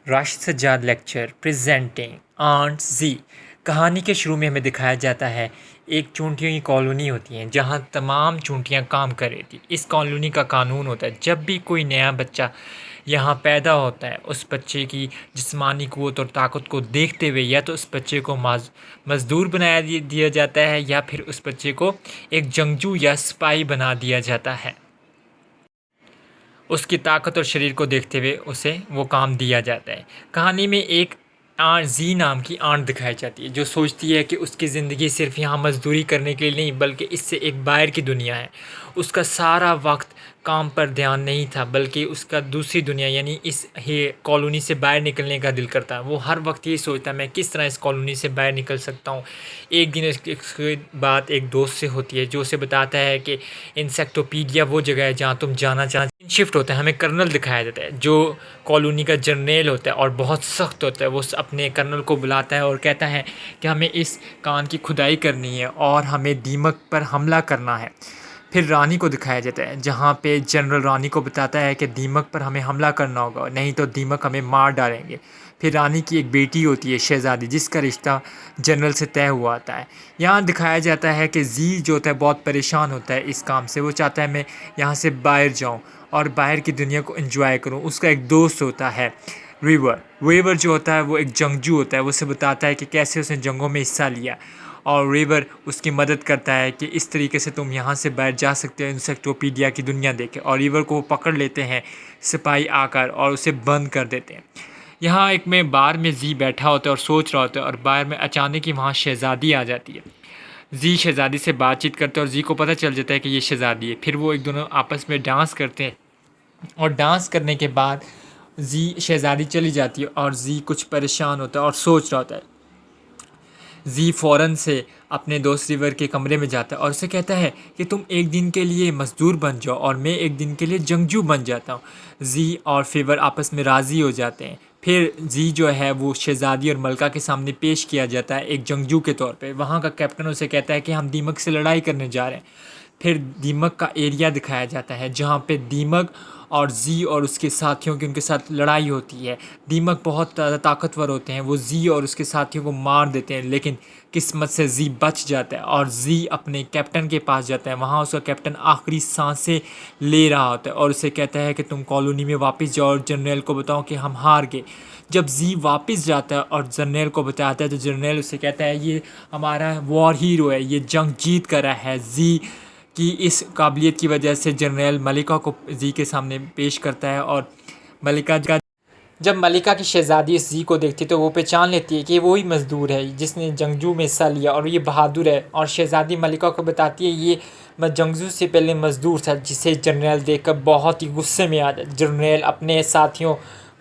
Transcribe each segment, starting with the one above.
Rashid Sajjad lecture presenting aunt ji. कहानी के शुरू में हमें दिखाया जाता है एक चूंटियों की कॉलोनी होती है जहां तमाम चूंटियां काम कर रही थी। इस कॉलोनी का कानून होता है जब भी कोई नया बच्चा यहाँ पैदा होता है उस बच्चे की जिस्मानी क़ुव्वत और ताकत को देखते हुए या तो उस बच्चे को मज़दूर बनाया दिया जाता है या फिर उस बच्चे को एक जंगजू या सिपाही बना दिया जाता है। उसकी ताकत और शरीर को देखते हुए उसे वो काम दिया जाता है। कहानी में एक जी नाम की आंट दिखाई जाती है जो सोचती है कि उसकी ज़िंदगी सिर्फ यहाँ मज़दूरी करने के लिए नहीं बल्कि इससे एक बाहर की दुनिया है। उसका सारा वक्त काम पर ध्यान नहीं था बल्कि उसका दूसरी दुनिया यानी इस कॉलोनी से बाहर निकलने का दिल करता है। वो हर वक्त ये सोचता है मैं किस तरह इस कॉलोनी से बाहर निकल सकता हूँ। एक दिन इसकी बात एक दोस्त से होती है जो उसे बताता है कि इंसेक्टोपीडिया वो जगह है जहाँ तुम जाना चाहते। शिफ्ट होता है, हमें कर्नल दिखाया जाता है जो कॉलोनी का जर्नल होता है और बहुत सख्त होता है। वो अपने कर्नल को बुलाता है और कहता है कि हमें इस कान की खुदाई करनी है और हमें दीमक पर हमला करना है। फिर रानी को दिखाया जाता है जहाँ पे जनरल रानी को बताता है कि दीमक पर हमें हमला करना होगा नहीं तो दीमक हमें मार डालेंगे। फिर रानी की एक बेटी होती है शहज़ादी जिसका रिश्ता जनरल से तय हुआ होता है। यहाँ दिखाया जाता है कि जी जो होता है बहुत परेशान होता है इस काम से। वो चाहता है मैं यहाँ से बाहर जाऊँ और बाहर की दुनिया को एंजॉय करूँ। उसका एक दोस्त होता है रिवर जो होता है वो एक जंगजू होता है। वो उसे बताता है कि कैसे उसने जंगों में हिस्सा लिया और रिवर उसकी मदद करता है कि इस तरीके से तुम यहाँ से बाहर जा सकते हो इंसेक्टोपीडिया की दुनिया देखे। और रिवर को वो पकड़ लेते हैं सिपाही आकर और उसे बंद कर देते हैं। यहाँ एक में बार में जी बैठा होता है और सोच रहा होता है और बार में अचानक ही वहाँ शहज़ादी आ जाती है। जी शहज़ादी से बातचीत करते हैं और जी को पता चल जाता है कि ये शहज़ादी है। फिर वो एक दोनों आपस में डांस करते हैं और डांस करने के बाद जी शहज़ादी चली जाती है और जी कुछ परेशान होता है और सोच रहा होता है। जी फ़ौरन से अपने दोस्त रिवर के कमरे में जाता है और उसे कहता है कि तुम एक दिन के लिए मज़दूर बन जाओ और मैं एक दिन के लिए जंगजू बन जाता हूँ। जी और फेवर आपस में राज़ी हो जाते हैं। फिर जी जो है वो शहज़ादी और मलका के सामने पेश किया जाता है एक जंगजू के तौर पे। वहाँ का कैप्टन उसे कहता है कि हम दीमक से लड़ाई करने जा रहे हैं। फिर दीमक का एरिया दिखाया जाता है जहाँ पे दीमक और जी और उसके साथियों की उनके साथ लड़ाई होती है। दीमक बहुत ज़्यादा ताकतवर होते हैं, वो जी और उसके साथियों को मार देते हैं लेकिन किस्मत से जी बच जाता है और जी अपने कैप्टन के पास जाता है। वहाँ उसका कैप्टन आखिरी सांसें ले रहा होता है और उसे कहता है कि तुम कॉलोनी में वापस जाओ और जनरल को बताओ कि हम हार गए। जब जी वापस जाता है और जनरल को बताता है तो जनरल उसे कहता है ये हमारा वॉर हीरो है, ये जंग जीत कर आया है। जी की इस काबिलियत की वजह से जनरल मलिका को जी के सामने पेश करता है और मलिका जब मलिका की शहज़ादी इस जी को देखती है तो वो पहचान लेती है कि वही मज़दूर है जिसने जंगजू में हिस्सा लिया और ये बहादुर है। और शहज़ादी मलिका को बताती है ये जंगजू से पहले मज़दूर था, जिसे जनरल देखकर बहुत ही गुस्से में आ जाए। जनरल अपने साथियों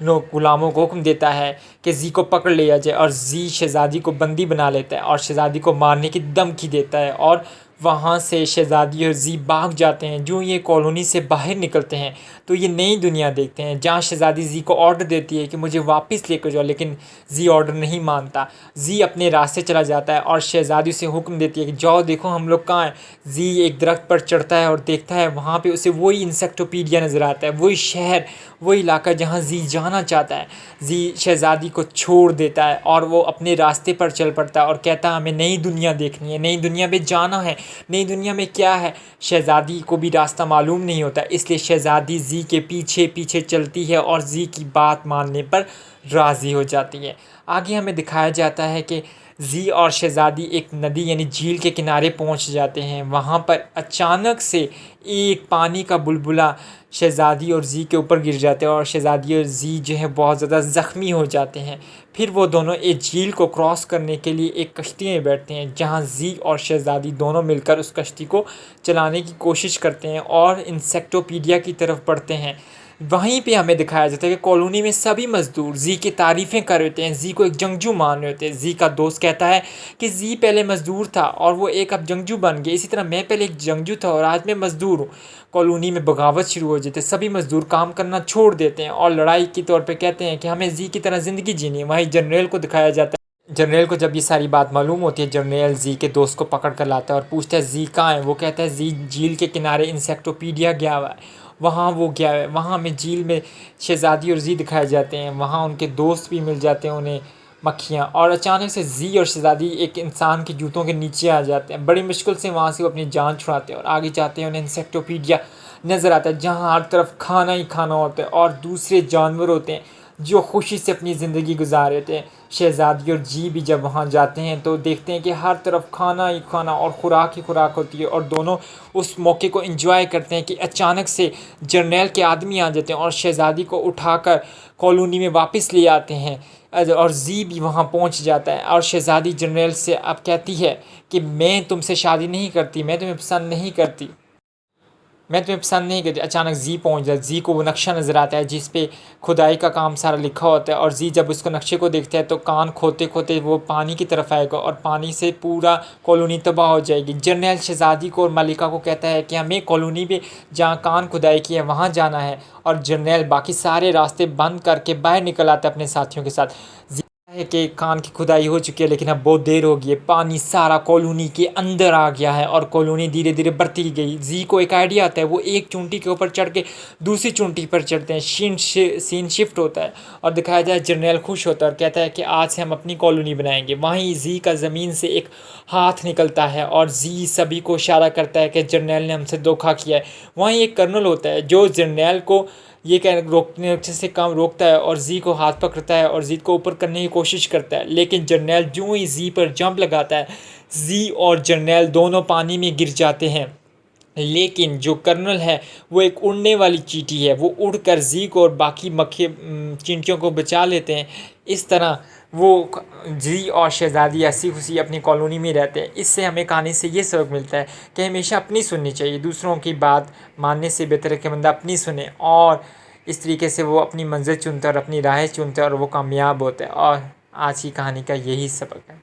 गुलामों को हुक्म देता है कि जी को पकड़ लिया जाए और जी शहज़ादी को बंदी बना लेता है और शहज़ादी को मारने की धमकी देता है और वहाँ से शहज़ादी और जी भाग जाते हैं। जो ये कॉलोनी से बाहर निकलते हैं तो ये नई दुनिया देखते हैं जहाँ शहज़ादी जी को ऑर्डर देती है कि मुझे वापस लेकर जाओ, लेकिन जी ऑर्डर नहीं मानता। जी अपने रास्ते चला जाता है और शहज़ादी उसे हुक्म देती है कि जाओ देखो हम लोग कहाँ हैं। जी एक दरख्त पर चढ़ता है और देखता है वहाँ पे उसे वही इंसेक्टोपीडिया नज़र आता है, वही शहर, वही इलाका जहाँ जी जाना चाहता है। जी शहज़ादी को छोड़ देता है और वो अपने रास्ते पर चल पड़ता है और कहता है हमें नई दुनिया देखनी है, नई दुनिया में जाना है। नई दुनिया में क्या है शहज़ादी को भी रास्ता मालूम नहीं होता, इसलिए शहज़ादी जी के पीछे पीछे चलती है और जी की बात मानने पर राज़ी हो जाती है। आगे हमें दिखाया जाता है कि जी और शहज़ादी एक नदी यानी झील के किनारे पहुंच जाते हैं। वहां पर अचानक से एक पानी का बुलबुला शहज़ादी और जी के ऊपर गिर जाते हैं और शहज़ादी और जी जो है बहुत ज़्यादा ज़ख्मी हो जाते हैं। फिर वो दोनों एक झील को क्रॉस करने के लिए एक कश्ती में बैठते हैं जहां जी और शहज़ादी दोनों मिलकर उस कश्ती को चलाने की कोशिश करते हैं और इंसेक्टोपीडिया की तरफ बढ़ते हैं। वहीं पे हमें दिखाया जाता है कि कॉलोनी में सभी मज़दूर जी की तारीफ़ें कर रहे होते हैं, जी को एक जंगजू मान रहे होते हैं। जी का दोस्त कहता है कि जी पहले मज़दूर था और वो एक अब जंगजू बन गया, इसी तरह मैं पहले एक जंगजू था और आज मैं मज़दूर हूँ। कॉलोनी में बगावत शुरू हो जाती है, सभी मज़दूर काम करना छोड़ देते हैं और लड़ाई के तौर पर कहते हैं कि हमें जी की तरह ज़िंदगी जीनी है। वहीं जनरल को दिखाया जाता है, जनरल को जब ये सारी बात मालूम होती है जनरल जी के दोस्त को पकड़ कर लाता है और पूछता है जी कहाँ है। वो कहता है जी झील के किनारे इंसेक्टोपीडिया गया हुआ है वहाँ वो गया है, वहाँ हमें झील में शहज़ादी और ज़ी दिखाए जाते हैं, वहाँ उनके दोस्त भी मिल जाते हैं उन्हें, मक्खियाँ। और अचानक से ज़ी और शहज़ादी एक इंसान के जूतों के नीचे आ जाते हैं, बड़ी मुश्किल से वहाँ से वो अपनी जान छुड़ाते हैं और आगे जाते हैं। उन्हें इंसेक्टोपीडिया नज़र आता है, जहाँ हर तरफ खाना ही खाना होता है और दूसरे जानवर होते हैं जो खुशी से अपनी ज़िंदगी गुजार रहे थे। शहज़ादी और जी भी जब वहाँ जाते हैं तो देखते हैं कि हर तरफ खाना ही खाना और ख़ुराक ही ख़ुराक होती है, और दोनों उस मौके को एंजॉय करते हैं कि अचानक से जर्नैल के आदमी आ जाते हैं और शहज़ादी को उठाकर कॉलोनी में वापस ले आते हैं। और जी भी वहाँ पहुँच जाता है और शहज़ादी जर्नैल से अब कहती है कि मैं तुमसे शादी नहीं करती, मैं तुम्हें पसंद नहीं करती, मैं तुम्हें पसंद नहीं करती। अचानक जी पहुंच जाए, जी को वो नक्शा नज़र आता है जिस पे खुदाई का काम सारा लिखा होता है, और जी जब उसको नक्शे को देखता है तो कान खोते खोते वो पानी की तरफ आएगा और पानी से पूरा कॉलोनी तबाह हो जाएगी। जर्नैल शहज़ादी को और मलिका को कहता है कि हमें कॉलोनी में जहाँ कान खुदाई की है वहाँ जाना है, और जर्नैल बाकी सारे रास्ते बंद करके बाहर निकल आता है अपने साथियों के साथ। है कि कान की खुदाई हो चुकी है, लेकिन अब बहुत देर हो गई है, पानी सारा कॉलोनी के अंदर आ गया है और कॉलोनी धीरे धीरे बढ़ती गई। जी को एक आइडिया आता है, वो एक चूंटी के ऊपर चढ़ के दूसरी चूंटी पर चढ़ते हैं। सीन शिफ्ट होता है और दिखाया जाए जर्नैल खुश होता है और कहता है कि आज से हम अपनी कॉलोनी बनाएंगे। वहीं जी का ज़मीन से एक हाथ निकलता है और जी सभी को इशारा करता है कि जर्नैल ने हमसे धोखा किया है। वहीं एक कर्नल होता है जो जर्नैल को ये कह रोकने से काम रोकता है और जी को हाथ पकड़ता है और जी को ऊपर करने की कोशिश करता है, लेकिन जर्नैल जो ही जी पर जंप लगाता है, जी और जर्नैल दोनों पानी में गिर जाते हैं। लेकिन जो कर्नल है वो एक उड़ने वाली चींटी है, वो उड़कर जी को और बाकी मक्खी चींटियों को बचा लेते हैं। इस तरह वो जी और शहज़ादी हंसी खुशी अपनी कॉलोनी में रहते हैं। इससे हमें कहानी से ये सबक मिलता है कि हमेशा अपनी सुननी चाहिए, दूसरों की बात मानने से बेहतर है कि बंदा अपनी सुने, और इस तरीके से वो अपनी मंज़िल चुनता है और अपनी राहें चुनता है और वो कामयाब होता है। और आज की कहानी का यही सबक है।